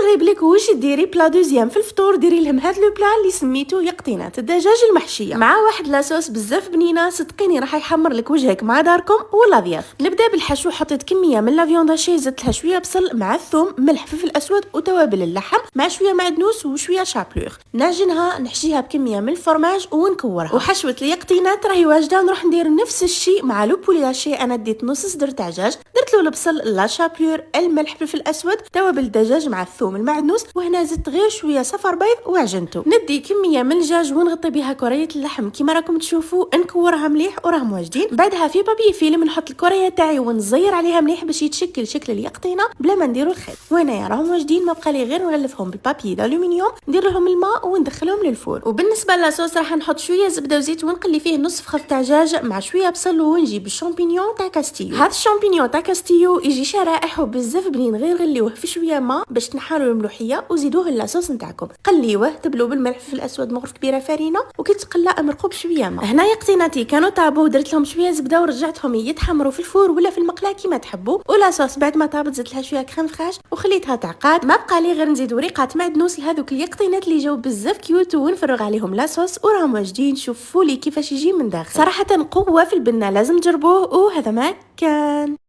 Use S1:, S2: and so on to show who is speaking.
S1: نجرب لك واش ديري بلا دوزيام في الفطور. ديري لهم هاد لو بلا اللي سميتو يقطينات الدجاج المحشيه مع واحد لاصوص بزاف بنينه. صدقيني راح يحمر لك وجهك مع داركم ولا ضياف. نبدا بالحشو. حطيت كميه من لا فيوند هاشي، زدت لها شويه بصل مع الثوم، ملح، فلفل اسود وتوابل اللحم مع شويه معدنوس وشويه شابلور. نعجنها، نحشيها بكميه من الفرماج ونكورها. وحشوه اليقطينات راهي واجده. نروح ندير نفس الشيء مع لو بولي هاشي. انا ديت نص صدر تاع دجاج، درت له البصل، لا شابلور، الملح، فلفل اسود، توابل الدجاج مع الثوم المعدنوس. وهنا زدت غير شويه صفر بيض وعجنته. ندي كميه من الدجاج ونغطي بها كريه اللحم كيما راكم تشوفوا، نكورها مليح وراهم واجدين. بعدها في بابي فيلم نحط الكريه تاعي ونزير عليها مليح باش يتشكل شكل اليقطينه بلا ما نديروا الخيط. وهنايا راهم واجدين. ما بقى لي غير نغلفهم بالبابي الومنيوم، ندير لهم الماء وندخلهم للفور. وبالنسبه للاصوص راح نحط شويه زبده وزيت ونقلي فيه نص فخذ تاع دجاج مع شويه بصل. ونجيب الشامبينيون تاع كاستيو. هذا الشامبينيون تاع كاستيو يجي شرائح وبزاف بنين. غير غليوه في شويه ماء باش تنحالوا الملوحيه وزيدوه اللاصوص نتاعكم. قليوه، تبلوا بالملح في الاسود مغرف كبيره فرينه، وكي تقلى امرقوا بشويه ماء. هنا يقطيناتي كانوا طابوا، درت لهم شويه زبده ورجعتهم يتحمروا في الفور ولا في المقله كيما تحبوا. ولاصوص بعد ما طابت زدت لها شويه كريم فريش وخليتها تعقاد. ما بقى لي غير نزيد وريقات معدنوس لهذوك اليقطينات اللي جاو بزاف كيوت، ونفرغ عليهم لاصوص وراهم واجدين. شوفوا لي كيفاش يجي من داخل. صراحه قوه في البنه، لازم تجربوه. وهذا ما كان.